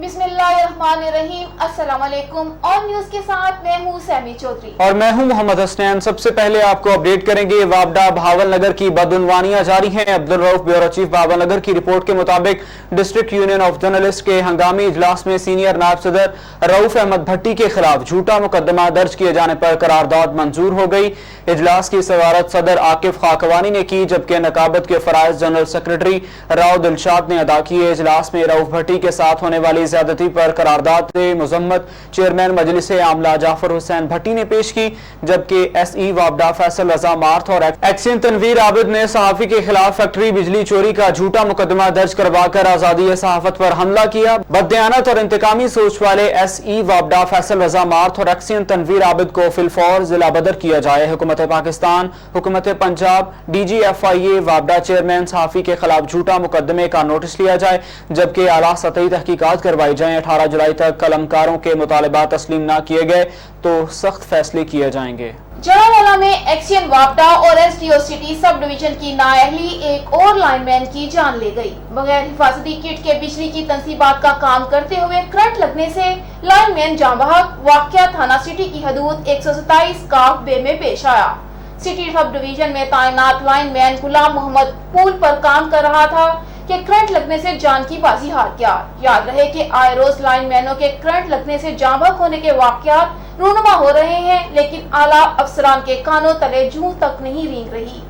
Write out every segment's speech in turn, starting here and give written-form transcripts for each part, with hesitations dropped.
बिस्मिल्लाहिर्रहमानिर्रहीम। अस्सलाम वालेकुम। ऑन न्यूज के साथ मैं हूँ सैमी चौधरी और मैं हूँ मोहम्मद हसनैन। सबसे पहले आपको अपडेट करेंगे वापडा भावलनगर की बदउनवानियां जारी हैं। अब्दुल रऊफ ब्यूरो चीफ भावलनगर की रिपोर्ट के मुताबिक डिस्ट्रिक्ट यूनियन ऑफ जर्नलिस्ट के हंगामी इजलास में सीनियर नायब सदर रऊफ अहमद भट्टी के खिलाफ झूठा मुकदमा दर्ज किए जाने पर करारदाद मंजूर हो गई। इजलास की सदारत सदर आकिफ खाकवानी ने की, जबकि नकाबत के फराइज जनरल सेक्रेटरी राव दिलशाद ने अदा किए। इजलास में रऊफ भट्टी के साथ होने वाली ज्यादती पर करारदाद मुजम्मत चेयरमैन मजलिस आमला जाफर हुसैन भट्टी ने पेश की, जबकि SE वापडा फैसल रजा मार्थ और एक्सियन तनवीर आबिद ने सहाफी के खिलाफ फैक्ट्री बिजली चोरी का झूठा मुकदमा दर्ज करवाकर आजादी सहाफत पर हमला किया। बददियानत और इंतकामी सोच वाले SE वापडा फैसल रजा मार्थ और एक्सियन तनवीर आबिद को फिलफौर जिला बदर किया जाए। हुकूमत पाकिस्तान, हुकूमत पंजाब, DGFIA वापडा चेयरमैन सहाफी के खिलाफ झूठा मुकदमे का नोटिस लिया जाए, जबकि आला सतही तहकीकात करवाई जाए। 18 जुलाई तक कलमकारों के मुतालिबात तस्लीम न किए गए तो सख्त फैसले किए जाएंगे। जड़ावाला में एक्सियन वापडा और SDO सिटी सब डिवीजन की नाअहली एक और लाइनमैन की जान ले गई। बगैर हिफाजती किट के बिजली की तंसीबात का काम करते हुए करंट लगने से लाइनमैन जान बहक। वाकया थाना सिटी की हदूद 127 काफ बे में पेश आया। सिटी सब डिवीजन में तैनात लाइनमैन गुलाम मोहम्मद पुल पर काम कर रहा था कि करंट लगने से जान की बाजी हार गया। याद रहे कि आए रोज लाइनमैनों के करंट लगने से जान बहक होने के वाकयात रूनुमा हो रहे हैं, लेकिन आला अफसरान के कानों तले जूं तक नहीं रींग रही।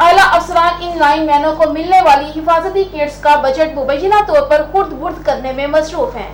आला अफसरान इन लाइनमैनों को मिलने वाली हिफाजती किट्स का बजट मुबैना तौर पर खुर्द बुर्द करने में मसरूफ हैं।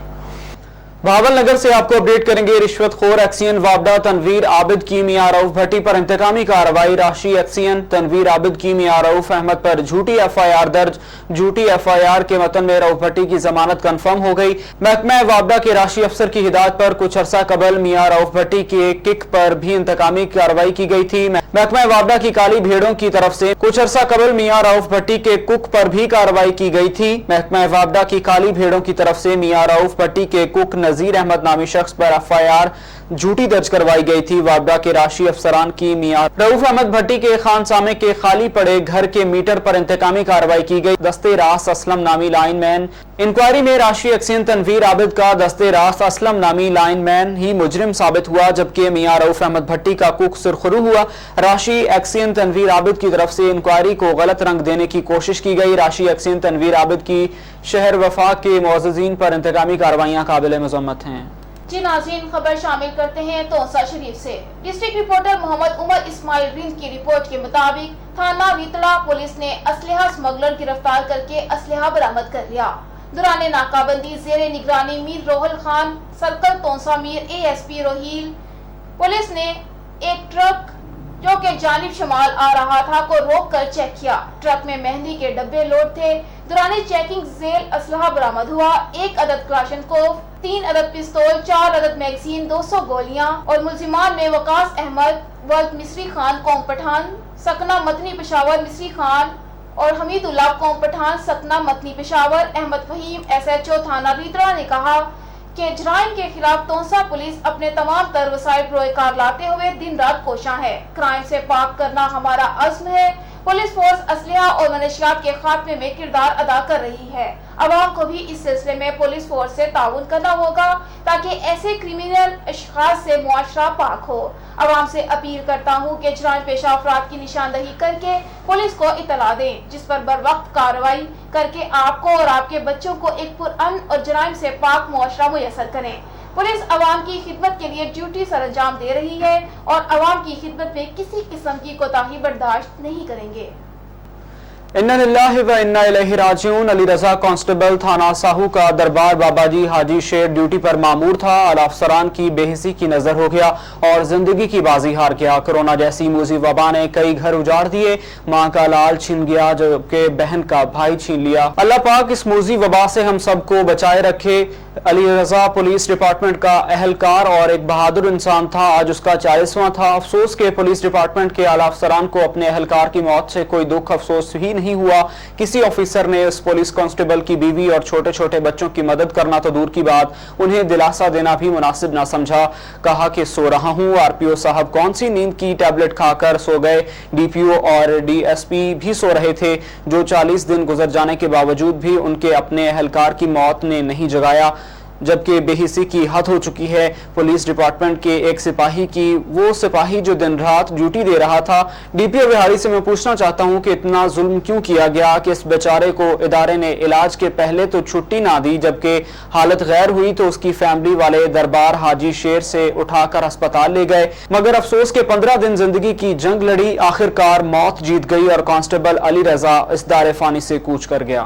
भावलनगर से आपको अपडेट करेंगे। रिश्वतखोर एक्सियन वापडा तनवीर आबिद की मियां रऊफ भट्टी पर इंतकामी कार्रवाई। राशि एक्सियन तनवीर आबिद की मियां रऊफ अहमद पर झूठी FIR दर्ज। झूठी FIR के मतन में रऊफ भट्टी की जमानत कंफर्म हो गई। महकमा वापडा के राशि अफसर की हिदायत पर कुछ अरसा कबल मियां रऊफ भट्टी के किक पर भी इंतकामी कार्रवाई की गई थी। महकमा वापडा की काली भेड़ों की तरफ से कुछ अरसा कबल मियां रऊफ भट्टी के कुक पर भी कार्रवाई की गई थी। महकमा वापडा की काली भेड़ों की तरफ से मियां रऊफ भट्टी के कुक नजीर अहमद नामी शख्स पर FIR झूठी दर्ज करवाई गई थी। वापडा के राशि अफसरान की मियां रऊफ अहमद भट्टी के खानसामे के खाली पड़े घर के मीटर पर इंतकामी कार्रवाई की गई। दस्ते रास असलम नामी लाइनमैन इंक्वायरी में राशि एक्सियन तनवीर आबिद का दस्ते रास असलम नामी लाइनमैन ही मुजरिम साबित हुआ, जबकि मियां रऊफ अहमद भट्टी का कुक सुरखरू हुआ। राशि एक्सियन तनवीर आबिद की तरफ से इंक्वायरी को गलत रंग देने की कोशिश की गई। राशि एक्सियन तनवीर आबिद की शहर वफा के मुअज़्ज़िज़ीन पर इंतकामी कार्रवाइयां काबिल मज़म्मत हैं। जी नाज़रीन, खबर शामिल करते हैं तोसा शरीफ से। डिस्ट्रिक्ट रिपोर्टर मोहम्मद उमर इस्माइल रिंद की रिपोर्ट के मुताबिक थाना रितड़ा पुलिस ने असलहा स्मगलर गिरफ्तार करके असलहा बरामद कर लिया। दौरान नाकाबंदी जेर निगरानी Mir Rohal Khan circle Tosa Mir ASP Roheel police ने एक ट्रक जो कि जानिब शमाल आ रहा था को रोक कर चेक किया। ट्रक में मेहंदी के डब्बे लोड थे। दौरान चेकिंग जेल असलहा बरामद हुआ। 1 अदद क्लाशनकोव, 3 अदद पिस्तौल, 4 अदद मैगजीन, 200 गोलियां और मुल्जिमान में वकास अहमद वर्द मिस्री खान कौम पठान सकना मतनी पेशावर मिस्री खान और हमीदुल्लाह कौम पठान सकना मतनी पेशावर। अहमद फहीम SHO थाना रितड़ा ने कहा कि जराइम के खिलाफ तोसा पुलिस अपने तमाम तर वसाइल रोएकार लाते हुए दिन रात कोशां है। क्राइम से पाक करना हमारा अज़्म है। पुलिस फोर्स असलहा और मनशियात के खात्मे में किरदार अदा कर रही है। अवाम को भी इस सिलसिले में पुलिस फोर्स से ताउन करना होगा ताकि ऐसे क्रिमिनल अशखास से मुआशरा पाक हो। अवाम से अपील करता हूँ कि जराइम पेशा अफराद की निशानदही करके पुलिस को इतला दें, जिस पर बर वक्त कार्रवाई करके आपको और आपके बच्चों को एक पुरअमन और जराइम से पाक मुआशरा मुयस्सर करें। पुलिस अवाम की खिदमत के लिए ड्यूटी सरअंजाम दे रही है और अवाम की खिदमत में किसी किस्म की कोताही बर्दाश्त नहीं करेंगे। इन्ना लिल्लाहि व इन्ना इलैहि राजिऊन। अली रजा कांस्टेबल थाना साहू का दरबार बाबाजी हाजी शेर ड्यूटी पर मामूर था। आला अफसरान की बेहिसी की नजर हो गया और जिंदगी की बाजी हार गया। कोरोना जैसी मूजी वबा ने कई घर उजाड़ दिए। माँ का लाल छीन गया, जबकि बहन का भाई छीन लिया। अल्लाह पाक इस मूजी वबा से हम सबको बचाए रखे। अली रजा पुलिस डिपार्टमेंट का अहलकार और एक बहादुर इंसान था। आज उसका 40वां था। अफसोस के पुलिस डिपार्टमेंट के आला अफसरान को अपने अहलकार की मौत से कोई दुख अफसोस ही नहीं हुआ। किसी ऑफिसर ने इस पुलिस कांस्टेबल की बीवी और छोटे छोटे बच्चों की मदद करना तो दूर की बात, उन्हें दिलासा देना भी मुनासिब ना समझा। कहा कि सो रहा हूँ। RPO साहब कौन सी नींद की टैबलेट खाकर सो गए। DPO और DSP भी सो रहे थे, जो 40 दिन गुजर जाने के बावजूद भी उनके अपने अहलकार की मौत ने नहीं जगाया। जबकि बेहिसी की हद हो चुकी है। पुलिस डिपार्टमेंट के एक सिपाही की, वो सिपाही जो दिन रात ड्यूटी दे रहा था। डीपीओ बिहारी से मैं पूछना चाहता हूं कि इतना जुल्म क्यों किया गया कि इस बेचारे को इदारे ने इलाज के पहले तो छुट्टी ना दी, जबकि हालत गैर हुई तो उसकी फैमिली वाले दरबार हाजी शेर से उठाकर अस्पताल ले गए, मगर अफसोस के 15 दिन जिंदगी की जंग लड़ी, आखिरकार मौत जीत गई और कांस्टेबल अली रजा इस दारे फानी से कूच कर गया।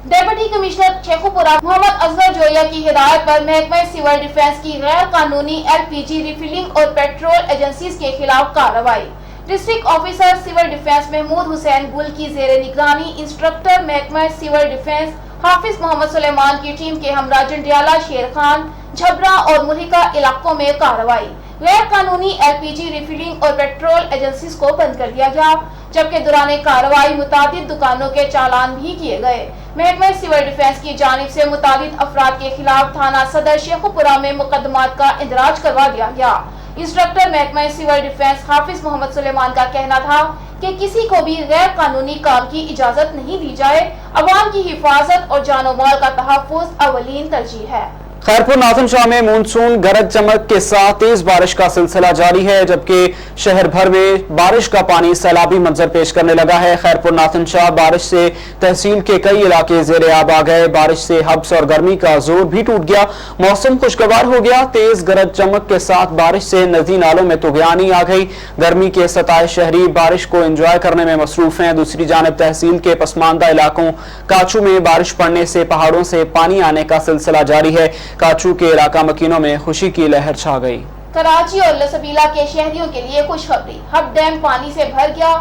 डेप्यूटी कमिश्नर शेखुपुरा मोहम्मद असगर जोया की हिदायत पर महकमा सिविल डिफेंस की गैर कानूनी LPG रिफिलिंग और पेट्रोल एजेंसीज के खिलाफ कार्रवाई। District officer civil defence Mahmood Hussain Gul की जेर निगरानी इंस्ट्रक्टर महकमा सिविल डिफेंस हाफिज मोहम्मद सुलेमान की टीम के हमरा जंडियाला, शेर खान, झबरा और मुल्हिका इलाकों में कार्रवाई। गैर कानूनी LPG रिफिलिंग और पेट्रोल एजेंसीज को बंद कर दिया गया, जबकि दौरान कार्रवाई मुतादिद दुकानों के चालान भी किए गए। महकमा सिविल डिफेंस की जानिब से मुतादिद अफराद के खिलाफ थाना सदर शेखुपुरा में मुकदमात का इंदराज करवा दिया गया। इंस्ट्रक्टर महकमा सिविल डिफेंस हाफिज मोहम्मद सुलेमान का कहना था कि किसी को भी गैर कानूनी काम की इजाजत नहीं दी जाए। अवाम की हिफाजत और जानो माल का तहफ़्फ़ुज़ अवलीन तरजीह है। खैरपुर नाथन शाह में मानसून गरज चमक के साथ तेज बारिश का सिलसिला जारी है, जबकि शहर भर में बारिश का पानी सैलाबी मंजर पेश करने लगा है। खैरपुर नाथन शाह बारिश से तहसील के कई इलाके ज़ेरे आब आ गए। बारिश से हब्स और गर्मी का जोर भी टूट गया। मौसम खुशगवार हो गया। तेज गरज चमक के साथ बारिश से नदी नालों में तुगयानी आ गई। गर्मी के सताए शहरी बारिश को एंजॉय करने में मसरूफ हैं। दूसरी जानब तहसील के पसमानदा इलाकों काचू में बारिश पड़ने से पहाड़ों से पानी आने का सिलसिला जारी है। काचू के इलाका मकीनों में खुशी की लहर छा गई। कराची और लसबीला के शहरियों के लिए खुशखबरी, हब डैम पानी से भर गया।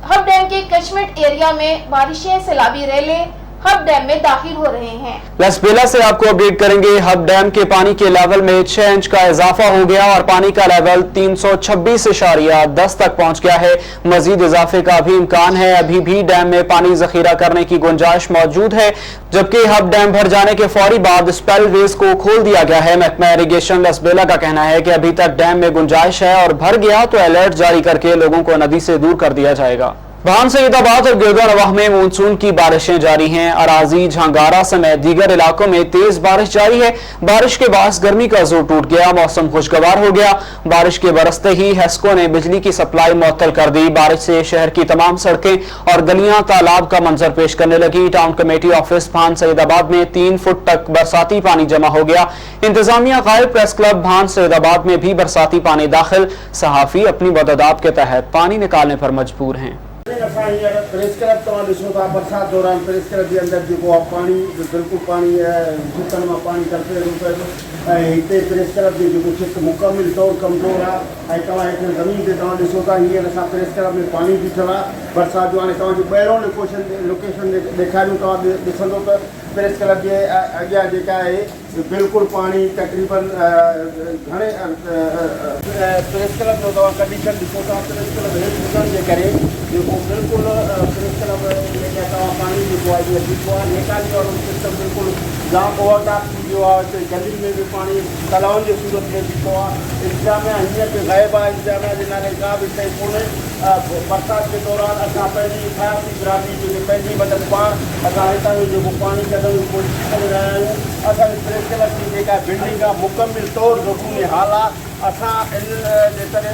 हब डैम के कैचमेंट एरिया में बारिशें सैलाबी रेले हब डैम में दाखिल हो रहे हैं। लसबेला से आपको अपडेट करेंगे। हब डैम के पानी के लेवल में 6 इंच का इजाफा हो गया और पानी का लेवल 326.10 तक पहुंच गया है। मजीद इजाफे का भी इम्कान है। अभी भी डैम में पानी जखीरा करने की गुंजाइश मौजूद है, जबकि हब डैम भर जाने के फौरी बाद स्पेलवेज को खोल दिया गया है। महकमा इरिगेशन लसबेला का कहना है कि अभी तक डैम में गुंजाइश है और भर गया तो अलर्ट जारी करके लोगों को नदी से दूर कर दिया जाएगा। भान सईदाबाद और गिरदनवाह में मानसून की बारिशें जारी हैं। अराजी, झांगारा समेत दीगर इलाकों में तेज बारिश जारी है। बारिश के बाद गर्मी का जोर टूट गया। मौसम खुशगवार हो गया। बारिश के बरसते ही हेस्को ने बिजली की सप्लाई मुअत्तल कर दी। बारिश से शहर की तमाम सड़कें और गलियां तालाब का मंजर पेश करने लगी। टाउन कमेटी ऑफिस भान सईदाबाद में 3 फुट तक बरसाती पानी जमा हो गया। इंतजामिया गायब प्रेस क्लब भान सईदाबाद में भी बरसाती पानी दाखिल। सहाफी अपनी बददाब के तहत पानी निकालने पर मजबूर हैं। प्रेस क्लब तव्हां ॾिसो था बरसाति दौरान प्रेस क्लब जे अंदरि जेको आहे पाणी बिल्कुलु पाणी छितनि मां पाणी टपे थो पियो ऐं हिते प्रेस क्लब जी जेको छित मुकमिल तौरु कमज़ोर आहे। ऐं तव्हां हिते ज़मीन ते तव्हां ॾिसो था हींअर असां प्रेस क्लब में पाणी बीठल आहे बरसाति जो। हाणे तव्हांजो ॿाहिरों लोकेशन ॾेखारियूं तव्हां ॾिसंदो त प्रेस क्लब जे अॻियां जेका आहे बिल्कुलु पाणी तक़रीबन घणे प्रेस क्लब जो तव्हां कंडीशन ॾिसो था। प्रेस क्लब हेठि हुजण जे करे जेको बिल्कुलु प्रेस क्लब में तव्हां पाणी जेको आहे बीठो आहे निकाली वारो सिस्टम बिल्कुलु जाम ओवरटाप थी वियो आहे। हिते गली में बि पाणी तलाउनि जे सूरत में बीठो आहे। इंतिजामिया हींअर बि ग़ाइबु आहे। इंतिजामिया जे नाले का बि शइ कोन्हे। बरसाति जे दौरान असां पंहिंजी हयाती बिरादरी जेके पंहिंजी मदद पाण असां हितां जो जेको पाणी कढण जी कोशिशि करे रहिया आहियूं। असांजी प्रेस क्लब जी जेका बिल्डिंग आहे मुकमिल तौरु ज़रूरी हाल आहे। असां इन जे करे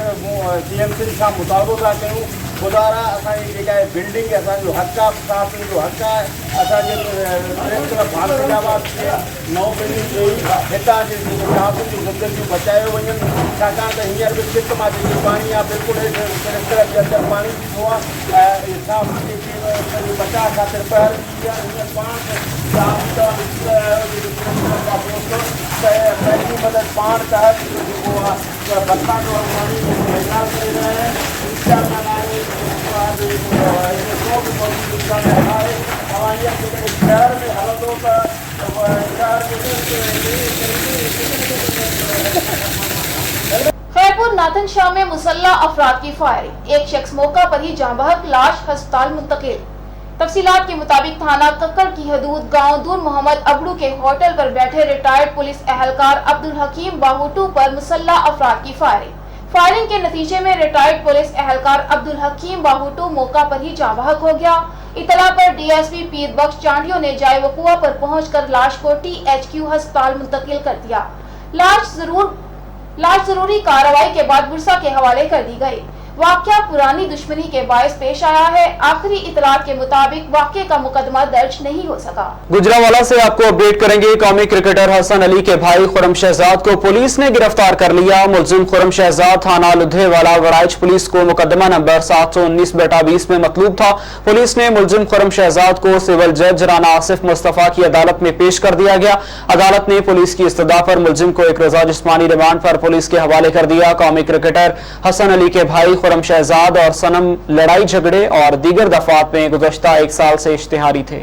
CMC सां मुतालबो था कयूं। गुज़ारा असांजी जेका आहे बिल्डिंग असांजो हक़ आहे, सहाफ़ियुनि जो हक़ आहे। असांजे प्रेस क्लब भान सईदाबाद खे नओं बिल्डिंग ॾेई हितां जे सहाफ़ियुनि जूं ज़िंदगियूं बचायो वञनि, छाकाणि त हींअर बि छित मां जेकी पाणी आहे बिल्कुलु प्रेस क्लब जे अंदरि पाणी बीठो आहे। ऐं सहाफ़ियुनि जी बचाव ख़ातिर पहल कई आहे। हींअर पाण पंहिंजी मदद पाण तहत जेको आहे बरसाति जो पाणी इस्तेमालु करे रहिया आहिनि। शहर में हलंदो त खैरपुर नाथन शाह में मुसल्ला अफराद की फायरिंग, एक शख्स मौका पर ही जाँ बहक, लाश अस्पताल मुंतकिल। तफसीलात के मुताबिक थाना कक्कड़ की हदूद गांव दूर मोहम्मद अबड़ू के होटल पर बैठे रिटायर्ड पुलिस एहलकार अब्दुल हकीम बाहुटू पर मुसल्ला अफराद की फायरिंग के नतीजे में रिटायर्ड पुलिस एहलकार अब्दुल हकीम बाहुटू मौका पर ही जाँ बहक हो गया। इतला पर डीएसपी पीर बख्श चांडियों ने जाए वकुआ पर पहुंचकर लाश को THQ अस्पताल मुंतकिल कर दिया। लाश जरूरी कार्रवाई के बाद बुरसा के हवाले कर दी गई। वाकया पुरानी दुश्मनी के बायस पेश आया है। आखिरी इतलात के मुताबिक वाकये का मुकदमा दर्ज नहीं हो सका। गुजरावाला से आपको अपडेट करेंगे। कौमी क्रिकेटर हसन अली के भाई खुर्रम शहजाद को पुलिस ने गिरफ्तार कर लिया। मुलजिम खुर्रम शहजाद थाना लुधेवाला वराइच पुलिस को मुकदमा नंबर 719/20 में मतलूब था। पुलिस ने मुलजिम खुर्रम शहजाद को सिविल जज राना आसिफ मुस्तफा की अदालत में पेश कर दिया गया। अदालत ने पुलिस की इस्तदा पर मुलजिम को एक रोजा जिस्मानी रिमांड पर पुलिस के हवाले कर दिया। कौमी क्रिकेटर हसन अली के भाई खुर्रम शहजाद और सनम लड़ाई झगड़े और दीगर दफात में गुज़श्ता 1 साल से इश्तिहारी थे।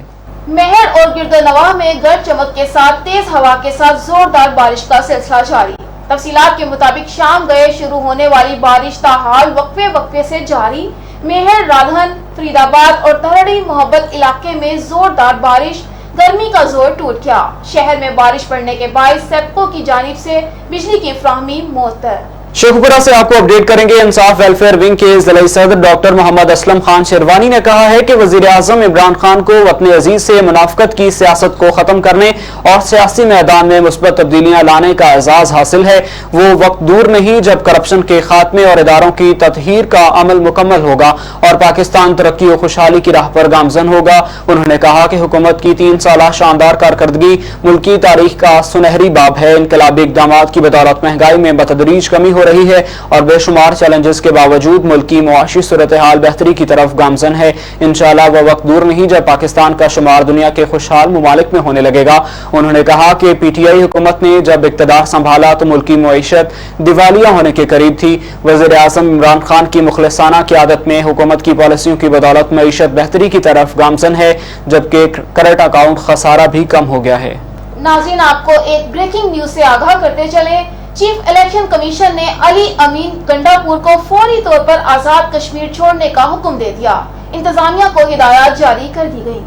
मेहर और गिरदनवाह में गरज चमक के साथ तेज हवा के साथ जोरदार बारिश का सिलसिला जारी। तफसीलात के मुताबिक शाम गए शुरू होने वाली बारिश ताहाल वक्फे से जारी। मेहर, राधन, फरीदाबाद और तरड़ी मोहब्बत इलाके में जोरदार बारिश गर्मी का जोर टूट गया। शहर में बारिश पड़ने के बाद सेप्को की जानिब से बिजली की फ्राहमी मुअत्तर। शेखपुरा से आपको अपडेट करेंगे। इंसाफ वेलफेयर विंग के जिला सदर डॉक्टर मोहम्मद असलम खान शेरवानी ने कहा है कि वजीर आजम इमरान खान को वतन अजीज से मुनाफकत की सियासत को खत्म करने और सियासी मैदान में मुस्बत तब्दीलियां लाने का एजाज हासिल है। वो वक्त दूर नहीं जब करप्शन के खात्मे और इदारों की ततहीर का अमल मुकम्मल होगा और पाकिस्तान तरक्की और खुशहाली की राह पर गामजन होगा। उन्होंने कहा कि हुकूमत की 3 साल शानदार कारकर्दगी मुल्की तारीख का सुनहरी बाब है। इनकलाबी इक़दाम की बदौलत महंगाई में बतदरीज कमी हो रही है और बेशुमार चैलेंजेस के बावजूद मुल्क की मुआशी सूरत हाल बेहतरी की तरफ गामजन है। इंशाअल्लाह वह वक्त दूर नहीं जब पाकिस्तान का शुमार दुनिया के खुशहाल मुमालिक में होने लगेगा। उन्होंने कहा कि PTI हुकूमत ने जब इक़्तिदार संभाला तो मुल्क की मुईशत दिवालिया होने के करीब थी। वज़ीर आज़म इमरान खान की मुखलिसाना क़यादत में हुकूमत की पॉलिसियों की बदौलत मईशत बेहतरी की तरफ गामजन है, जबकि करंट अकाउंट खसारा भी कम हो गया है। नाज़रीन, आपको एक ब्रेकिंग न्यूज से आगाह करते चले। चीफ इलेक्शन कमीशन ने अली अमीन गंडापुर को फौरी तौर पर आजाद कश्मीर छोड़ने का हुक्म दे दिया। इंतजामिया को हिदायत जारी कर दी गई।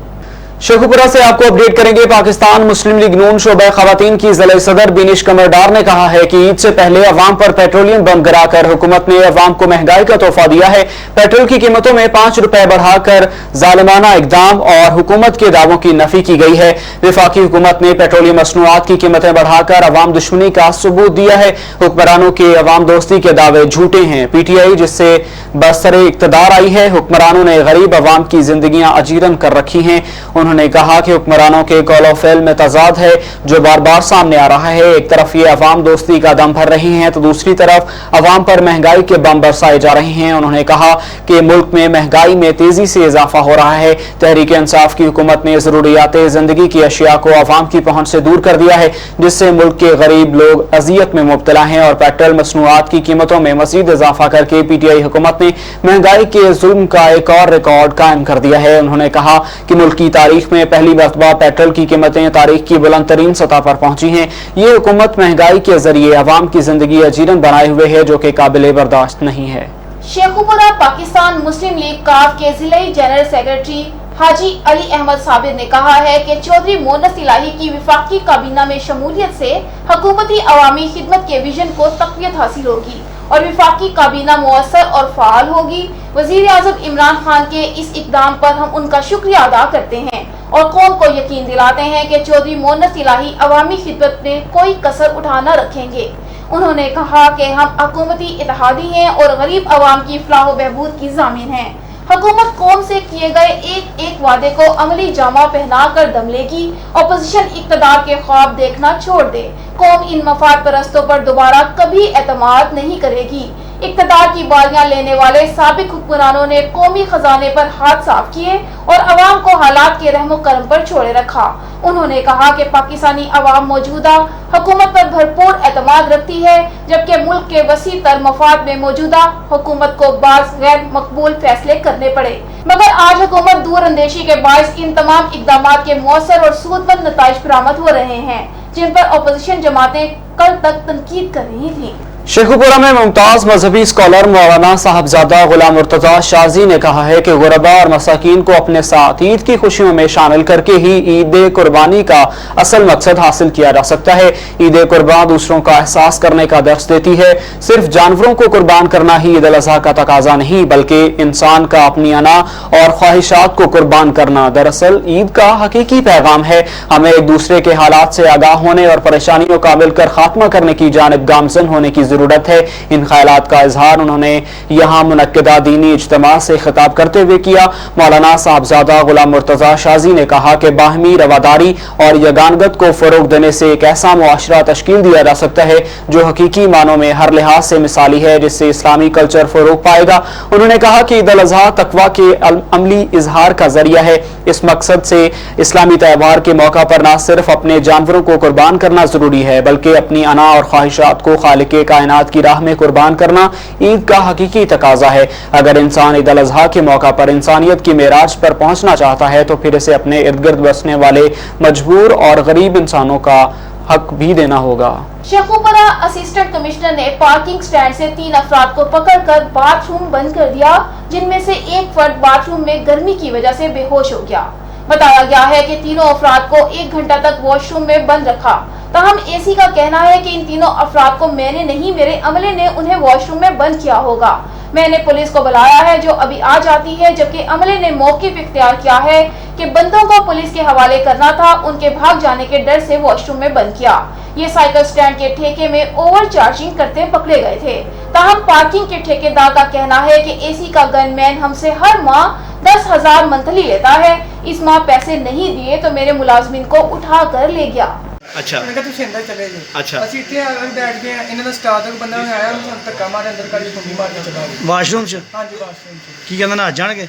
शेखपुरा से आपको अपडेट करेंगे। पाकिस्तान मुस्लिम लीग नून शोबा खवातीन की जिला सदर बिनिश कमरडार ने कहा है कि ईद से पहले अवाम पर पेट्रोलियम बम गिराकर हुकूमत ने अवाम को महंगाई का तोहफा दिया है। पेट्रोल की कीमतों में 5 रुपए बढ़ाकर जालिमाना इकदाम और हुकूमत के दावों की नफी की गई है। वफाकी हुकूमत ने पेट्रोलियम मसनूआत की कीमतें बढ़ाकर अवाम दुश्मनी का सबूत दिया है। हुक्मरानों के अवाम दोस्ती के दावे झूठे हैं। PTI जिससे बसरे इक्तदार आई है, हुक्मरानों ने गरीब अवाम की जिंदगियां अजीरन कर रखी हैं। उन्होंने कहा कि हुक्मरानों के कौल फेल में तजाद है जो बार बार सामने आ रहा है। एक तरफ ये अवाम दोस्ती का दम भर रही हैं तो दूसरी तरफ अवाम पर महंगाई के बम बरसाए जा रहे हैं। उन्होंने कहा कि मुल्क में महंगाई में तेजी से इजाफा हो रहा है। तहरीक इंसाफ की हुकूमत ने जरूरियात जिंदगी की अशिया को अवाम की पहुंच से दूर कर दिया है, जिससे मुल्क के गरीब लोग अजियत में मुब्तला हैं और पेट्रोल मसनूआत की कीमतों में मजीद इजाफा करके PTI हुकूमत ने महंगाई के जुल्म का एक और रिकॉर्ड कायम कर दिया है। उन्होंने कहा कि मुल्क की तारीख में पहली मरतबा पेट्रोल की कीमतें तारीख की बुलंद तरीन सतह पर पहुंची हैं। ये हुकूमत महंगाई के जरिए अवाम की जिंदगी अजीरन बनाए हुए है, जो कि काबिल बर्दाश्त नहीं है। शेखपुरा पाकिस्तान मुस्लिम लीग काफ के जिले जनरल सेक्रेटरी हाजी अली अहमद साबिर ने कहा है कि चौधरी मोनस इलाही की विफाकी काबीना में शमूलियत से हुकूमती अवामी खिदमत के विजन को तक़वियत हासिल होगी और विफाकी काबीना मुअस्सर और फ़ाल होगी। वज़ीर आज़म इमरान खान के इस इक़दाम पर हम उनका शुक्रिया अदा करते हैं और कौम को यकीन दिलाते हैं कि चौधरी मोनस इलाही अवामी खिदमत में कोई कसर उठा न रखेंगे। उन्होंने कहा कि हम हुकूमती इत्तेहादी हैं और गरीब अवाम की फलाह बहबूद की ज़ामिन हैं। हुकूमत कौम से किए गए एक एक वादे को अमली जामा पहना कर दम लेगी। अपोजिशन इक़्तिदार के ख्वाब देखना छोड़ दे। कौम इन मफाद परस्तों पर दोबारा कभी एतमाद नहीं करेगी। इक़्तिदार की बारियां लेने वाले साबिक हुक्मरानों ने कौमी खजाने पर हाथ साफ किए और अवाम को हालात के रहमो करम पर छोड़े रखा। उन्होंने कहा कि पाकिस्तानी अवाम मौजूदा हुकूमत पर भरपूर एतमाद रखती है, जबकि मुल्क के वसी तर मफाद में मौजूदा हुकूमत को बाज़ गैर मकबूल फैसले करने पड़े। मगर आज हुकूमत दूर अंदेशी के बायस इन तमाम इक़दामात के मौसर और सूदमंद नताइज बरामद हो रहे हैं, जिन पर अपोजिशन जमातें कल तक तनकीद कर रही थी। शेखुपुरा में मुमताज मजहबी स्कॉलर मौलाना साहबजादा गुलाम मुर्तजा शाजी ने कहा है कि गुरबा और मसाकीन को अपने साथ ईद की खुशियों में शामिल करके ही ईद कुर्बानी का असल मकसद हासिल किया जा सकता है। ईद कुर्बान दूसरों का एहसास करने का दर्स देती है। सिर्फ जानवरों को कुर्बान करना ही ईद अल अज़हा का तकाजा नहीं, बल्कि इंसान का अपनी अना और ख्वाहिशात को कुर्बान करना दरअसल ईद का हकीकी पैगाम है। हमें एक दूसरे के हालात से आगाह होने और परेशानियों का मिलकर खात्मा करने की जानिब गामजन होने की जरूरत है। इन ख्यालात का इजहार उन्होंने यहाँ मुनक्किदा दीनी इज्तिमा से खिताब करते हुए किया। मौलाना साहबजादा गुलाम मुर्तजा शाजी ने कहा कि बाहमी रवादारी और यगानगत को फरोग देने से एक ऐसा मुआशरा तश्कील दिया जा सकता है जो हकीकी मानों में हर लिहाज से मिसाली है, जिससे इस्लामी कल्चर फरोग पाएगा। उन्होंने कहा कि ईद अल अज़हा तकवा के अमली इजहार का जरिया है। इस मकसद से इस्लामी त्यौहार के मौका पर न सिर्फ अपने जानवरों को कुर्बान करना जरूरी है, बल्कि अपनी अना और ख्वाहिशात को खालिके कायनात की राह में कुर्बान करना ईद का हकीकी तकाजा है। अगर इंसान ईद अल अज़हा के मौका पर इंसानियत की मेराज पर पहुंचना चाहता है तो फिर इसे अपने इर्द गिर्द बसने वाले मजबूर और गरीब इंसानों का हक भी देना होगा। शेखुपुरा असिस्टेंट कमिश्नर ने पार्किंग स्टैंड से 3 अफराद को पकड़कर बाथरूम बंद कर दिया, जिनमें से एक फर्द बाथरूम में गर्मी की वजह से बेहोश हो गया। बताया गया है कि तीनों अफराद को 1 घंटा तक वॉशरूम में बंद रखा। ताहम एसी का कहना है कि इन तीनों अफराद को मैंने नहीं, मेरे अमले ने उन्हें वॉशरूम में बंद किया होगा। मैंने पुलिस को बुलाया है जो अभी आ जाती है, जबकि अमले ने मौके पर इख्तियार किया है कि बंदों को पुलिस के हवाले करना था, उनके भाग जाने के डर से वॉशरूम में बंद किया। ये साइकिल स्टैंड के ठेके में ओवर चार्जिंग करते पकड़े गए थे। ताहम पार्किंग के ठेकेदार का कहना है कि एसी का गनमैन हमसे हर माह 10,000 मंथली लेता है। इस माह पैसे नहीं दिए तो मेरे मुलाजमिन को उठा कर ले गया। अच्छा मैं तुम अंदर चले गए। अच्छा ਅਸੀਂ ਇੱਥੇ ਬੈਠ ਗਏ ਇਨ੍ਹਾਂ ਦਾ ਸਟਾਫ ਦਾ ਬੰਦਾ ਆਇਆ, ਉਹਨੂੰ ਧੱਕਾ ਮਾਰਿਆ ਅੰਦਰ ਕਰ ਕੁੰਡੀ ਮਾਰ ਕੇ ਚਲਾ ਗਿਆ। ਵਾਸ਼ਰੂਮ ਚ ਹਾਂਜੀ ਵਾਸ਼ਰੂਮ ਚ। ਕੀ ਕਹਿੰਦਾ ਨਾ ਜਾਣਗੇ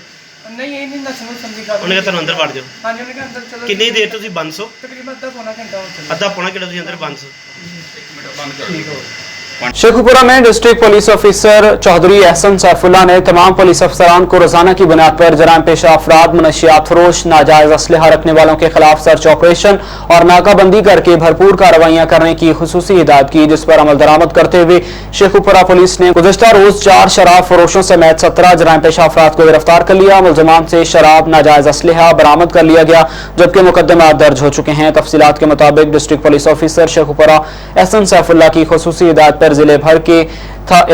ਨਹੀਂ ਇਹ ਨਹੀਂ ਦੱਸਣ ਸਮਝੀ ਗੱਲ। ਉਹਨੇ ਕਿਹਾ ਤੁਹਾਨੂੰ ਅੰਦਰ ਵੜ ਜਾਓ। ਹਾਂਜੀ ਉਹਨੇ ਕਿਹਾ ਅੰਦਰ ਚਲੋ। ਕਿੰਨੀ ਦੇਰ ਤੁਸੀਂ ਬੰਦ ਸੋ? ਤਕਰੀਬਨ ਅੱਧਾ ਪੌਣਾ ਘੰਟਾ ਹੋ ਚੱਲਿਆ। ਅੱਧਾ ਪੌਣਾ ਘੰਟਾ ਤੁਸੀਂ ਅੰਦਰ ਬੰਦ ਸੋ। ਠੀਕ ਹੋ शेखुपुरा में district police officer Chaudhry Ahsan Saifullah ने तमाम पुलिस अफसरान को रोजाना की बुनियाद पर जराम पेशा अफराद, मनशियात फरोश, नाजायज असलहा रखने वालों के खिलाफ सर्च ऑपरेशन और नाकाबंदी करके भरपूर कार्रवाइयां करने की खुसूसी हिदायत की, जिस पर अमल दरामद करते हुए शेखुपुरा पुलिस ने गुज़श्ता रोज 4 शराब फरोशों समेत 17 जराम पेशा अफराद को गिरफ्तार कर लिया। मुलजमान से शराब, नाजायज असलहा बरामद कर लिया गया, जबकि मुकदमा दर्ज हो चुके हैं। तफसीलात के मुताबिक district police officer Sheikhupura Ahsan Saifullah की खुसूसी हिदायत पर जिले भर के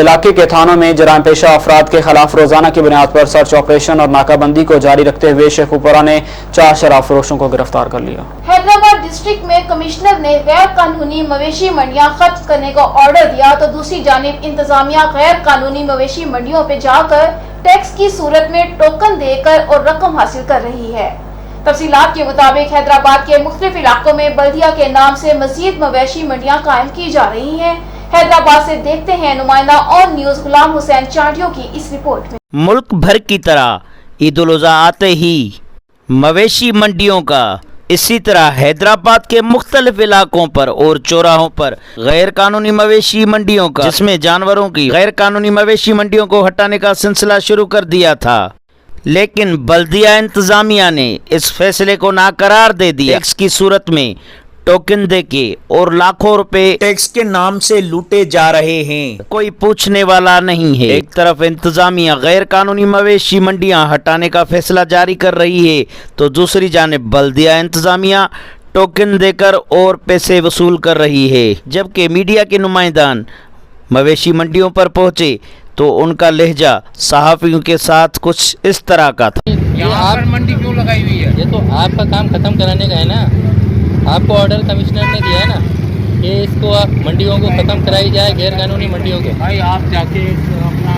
इलाके के थानों में जराम पेशा अफराद के खिलाफ रोजाना की बुनियाद पर सर्च ऑपरेशन और नाकाबंदी को जारी रखते हुए शेखुपुरा ने 4 शराब फरोशों को गिरफ्तार कर लिया। हैदराबाद डिस्ट्रिक्ट में कमिश्नर ने गैर कानूनी मवेशी मंडियां खत्म करने का ऑर्डर दिया, तो दूसरी जानिब इंतजामिया गैर कानूनी मवेशी मंडियों पे जाकर टैक्स की सूरत में टोकन देकर और रकम हासिल कर रही है। तफसीलात के मुताबिक हैदराबाद के मुख्तलिफ इलाकों में बल्दिया के नाम से मजीद मवेशी मंडियां कायम की जा रही हैं। हैदराबाद से देखते हैं नुमाइंदा ऑन न्यूज गुलाम हुसैन चांडियों की इस रिपोर्ट में। मुल्क भर की तरह ईद उल अज़हा आते ही मवेशी मंडियों का, इसी तरह हैदराबाद के मुख्तलिफ इलाकों पर और चौराहों पर गैर कानूनी मवेशी मंडियों का, जिसमें जानवरों की गैर कानूनी मवेशी मंडियों को हटाने का सिलसिला शुरू कर दिया था, लेकिन बल्दिया इंतजामिया ने इस फैसले को नाकरार दे दिया। टैक्स की सूरत में टोकन देके और लाखों रुपए टैक्स के नाम से लूटे जा रहे हैं, कोई पूछने वाला नहीं है। एक तरफ इंतजामिया गैर कानूनी मवेशी मंडियां हटाने का फैसला जारी कर रही है, तो दूसरी जानिब बल्दिया इंतजामिया टोकन देकर और पैसे वसूल कर रही है। जबकि मीडिया के नुमाइंदान मवेशी मंडियों पर पहुंचे तो उनका लहजा सहाफियों के साथ कुछ इस तरह का था। यहाँ पर मंडी क्यों लगाई हुई है? ये तो आपका काम खत्म कराने का है ना। आपको ऑर्डर कमिश्नर ने दिया है ना कि इसको आप मंडियों को खत्म कराई जाए, गैर कानूनी मंडियों के। भाई आप जाके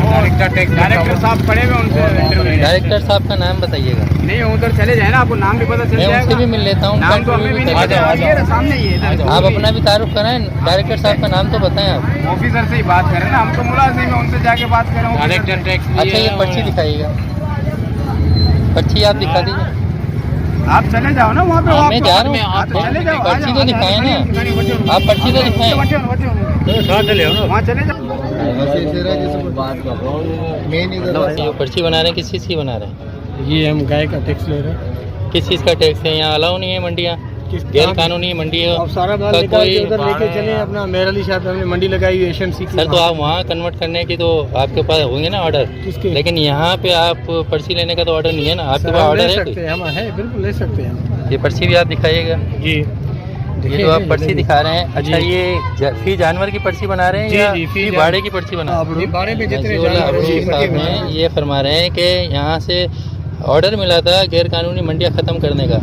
डायरेक्टर साहब पड़े हुए उनसे, डायरेक्टर साहब का नाम बताइएगा। नहीं उधर चले जाए ना, आपको नाम भी पता चल जाएगा। मैं उनसे भी मिल लेता हूँ। नाम तो हमें भी नहीं पता, सामने ही है। आप अपना भी तारुफ कराएं, डायरेक्टर साहब का नाम तो बताएं। आप ऑफिसर से ही बात करें ना, हम तो मुलाजिम हैं, उनसे जाके बात करें। Director tax. अच्छा ये पर्ची दिखाइएगा, पर्ची आप दिखा दीजिए। आप चले जाओ ना वहाँ पे। मैं जा रहा हूँ, आप चले जाओ। पर्ची तो दिखाएं ना, आप पर्ची तो दिखाएं। वहाँ चले जाओ। ये पर्ची बना रहे हैं, किस चीज़ की बना रहे हैं? ये हम गाय का टैक्स ले रहे हैं। किस चीज़ का टैक्स है? यहाँ अलाउ नहीं है मंडियाँ। गैर कानूनी मंडियों अब सारा माल का निकाल के कोई उधर लेके चले अपना मेयर अली साहब हमने मंडी लगाई हुई एशएमसी की। सर तो आप वहाँ कन्वर्ट करने की तो आपके पास होंगे ना ऑर्डर, किसके? लेकिन यहाँ पे आप पर्ची लेने का तो ऑर्डर नहीं है ना आपके सर, पास हम ऑर्डर ले है सकते हैं, हम है बिल्कुल ले सकते हैं। ये पर्ची भी आप दिखाइएगा। जी ये तो आप पर्ची दिखा रहे हैं। अच्छा ये फी जानवर की पर्ची बना रहे हैं या फी भाड़े की पर्ची बना रहे हैं? बाड़े में जितने साहब हैं ये फरमा रहे हैं कि यहाँ से ऑर्डर मिला था गैर कानूनी मंडियाँ खत्म करने का,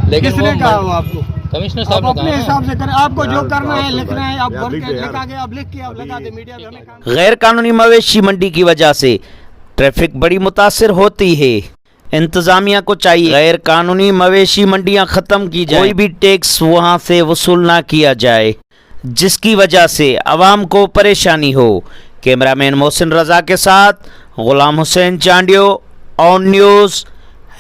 लेकिन किसने कहा वो आपको? कमिश्नर आप साहब ने अपने कहा हिसाब से करें, आपको जो करना है लिखना है आप लिखा के आप लिख के आप लगा दे मीडिया में हमें काम। गैर कानूनी मवेशी मंडी की वजह से ट्रैफिक बड़ी मुतासिर होती है। इंतजामिया को चाहिए गैर कानूनी मवेशी मंडियां खत्म की जाए, कोई भी टैक्स वहां से वसूल ना किया जाए जिसकी वजह से आवाम को परेशानी हो। कैमरामैन मोहसिन रजा के साथ गुलाम हुसैन चांडियो, ऑन न्यूज़,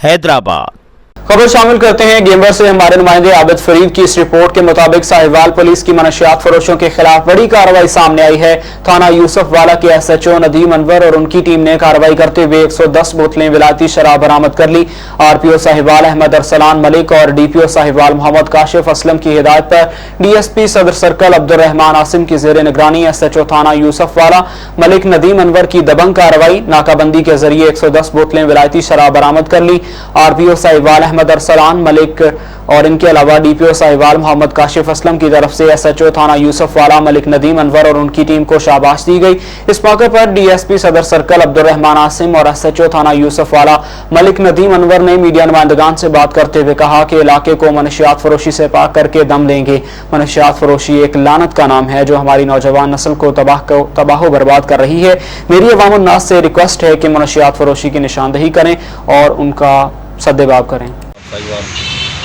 हैदराबाद। खबर शामिल करते हैं गेमर से। हमारे नुमाइंदे आबिद फरीद की इस रिपोर्ट के मुताबिक साहिवाल पुलिस की मनशियात फरोशों के खिलाफ बड़ी कार्रवाई सामने आई है। थाना यूसुफ वाला के SHO नदीम अनवर और उनकी टीम ने कार्रवाई करते हुए 110 बोतलें विलायती शराब बरामद कर ली। RPO साहिवाल अहमद अरसलान मलिक और DPO साहिवाल मोहम्मद काशिफ असलम की हिदायत पर DSP सदर सर्कल अब्दुर्रहमान आसिम की जेर निगरानी SHO थाना यूसुफ वाला मलिक नदीम अनवर की दबंग कार्रवाई नाकाबंदी के जरिए 110 बोतलें विलायती शराब बरामद कर ली। RPO साहिवाल अहमद अरसलान मलिक और इनके अलावा DPO साहिवाल मोहम्मद काशिफ असलम की तरफ से SHO थाना यूसुफ वाला मलिक नदीम अनवर और उनकी टीम को शाबाश दी गई। इस मौके पर DSP सदर सर्कल अब्दुर्रहमान आसिम और SHO थाना यूसुफ वाला मलिक नदीम अनवर ने मीडिया नुमाइंदगान से बात करते हुए कहा कि इलाके को मनशियात फरोशी से पाक करके दम देंगे। मनशियात फरोशी एक लानत का नाम है जो हमारी नौजवान नस्ल को तबाह बर्बाद कर रही है। मेरी अवाम उन्नास से रिक्वेस्ट है कि मनशियात फरोशी की निशानदही करें और उनका सद्देबाब करें।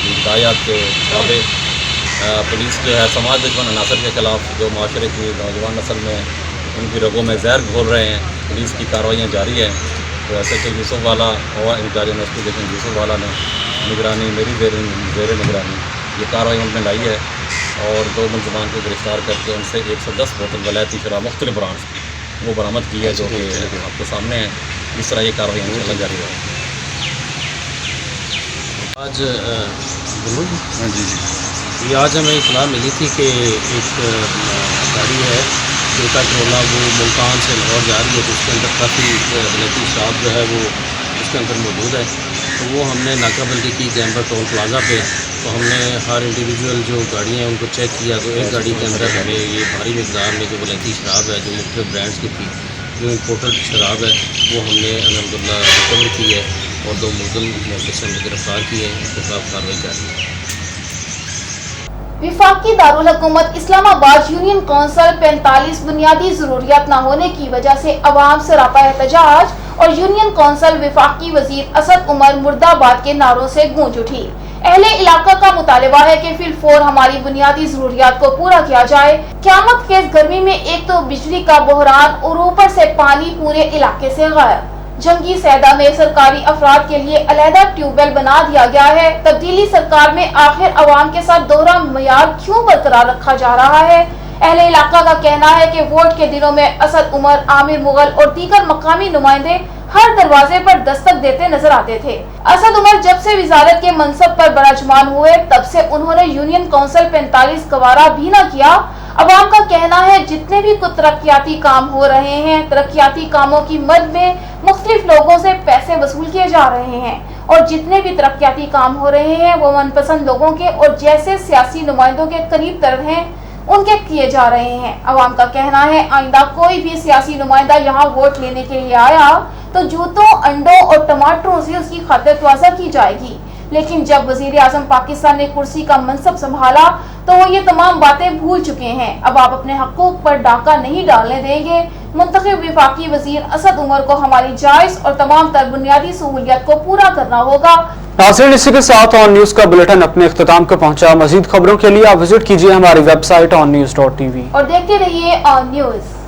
हिदायत के मुताबिक पुलिस जो है समाज दुश्मन अनासर के खिलाफ जो माशरे की नौजवान नस्ल में उनकी रगों में जहर घोल रहे हैं, पुलिस की कार्रवाइयाँ जारी हैं। तो SHO यूसुफ वाला और इंचार्ज इन्वेस्टिगेशन यूसुफ वाला ने निगरानी मेरी जेर निगरानी ये कार्रवाई उनमें लाई है और 2 मुलजमान को गिरफ्तार करके उनसे 110 बोतल वलायती शराब मुख्तलिफ ब्रांड्स वो बरामद की है जो कि आपके सामने है। इस तरह ये कार्रवाई इंशाअल्लाह जारी है। आज जी आज हमें इत्तला मिली थी कि एक गाड़ी है जोटा ट्रोला वो मुल्तान से लाहौर जा रही है, तो उसके अंदर काफ़ी वलायती शराब जो है वो उसके अंदर मौजूद है। तो वो हमने नाकाबंदी की गैम्बर टोल प्लाजा पे, तो हमने हर इंडिविजुअल जो गाड़ियाँ हैं उनको चेक किया तो एक गाड़ी के अंदर हमें ये भारी मकदार में जो वलायती शराब है जो मुख्तलिफ ब्रांड्स की थी, जो इम्पोर्टेड शराब है वो हमने अल्हम्दुलिल्लाह रिकवर की है और 2 मुलज़िम मौके से गिरफ्तार किए हैं। इसके खिलाफ कार्रवाई जारी है। विफाकी दारुल हुकूमत इस्लामाबाद यूनियन काउंसिल 45 बुनियादी जरूरियात न होने की वजह से अवाम सरापा एहतजाज और यूनियन काउंसिल विफाकी वजीर असद उमर मुर्दाबाद के नारों से गूंज उठी। अहले इलाका का मुतालबा है कि फिलफौर हमारी बुनियादी जरूरियात को पूरा किया जाए। क़यामत के गर्मी में एक तो बिजली का बहरान और ऊपर से पानी पूरे इलाके से गायब। जंगी सैदा में सरकारी अफराद के लिए अलहदा ट्यूबवेल बना दिया गया है। तब्दीली सरकार में आखिर अवाम के साथ दोहरा मयार क्यों बरकरार रखा जा रहा है? अहले इलाका का कहना है कि वोट के दिनों में असद उमर, आमिर मुगल और दीगर मकामी नुमाइंदे हर दरवाजे पर दस्तक देते नजर आते थे। असद उमर जब से वजारत के मनसब पर बराजमान हुए तब से उन्होंने यूनियन काउंसिल 45 गवारा भी न किया। अवाम का कहना है जितने भी कुछ तरक्याती काम हो रहे हैं, तरक्याती कामों की मद में मुख्तलिफ लोगों से पैसे वसूल किए जा रहे हैं और जितने भी तरक्याती काम हो रहे हैं वो मनपसंद लोगों के और जैसे सियासी नुमाइंदों के करीब तर हैं उनके किए जा रहे हैं। अवाम का कहना है आइंदा कोई भी सियासी नुमाइंदा यहाँ वोट लेने के लिए आया तो जूतों, अंडों और टमाटरों से उसकी खातिरख्वाही की जाएगी। लेकिन जब वजीर आजम पाकिस्तान ने कुर्सी का मनसब संभाला तो वो ये तमाम बातें भूल चुके हैं। अब आप अपने हकूक पर डाका नहीं डालने देंगे। मुंतखब विफाकी वजीर असद उमर को हमारी जायज और तमाम तर बुनियादी सहूलियत को पूरा करना होगा। नाज़रीन, इसी के साथ ऑन न्यूज का बुलेटिन अपने इख्तिताम को पहुंचा। मजीद खबरों के लिए आप विजिट कीजिए हमारी वेबसाइट onnews.tv और देखते रहिए ऑन न्यूज।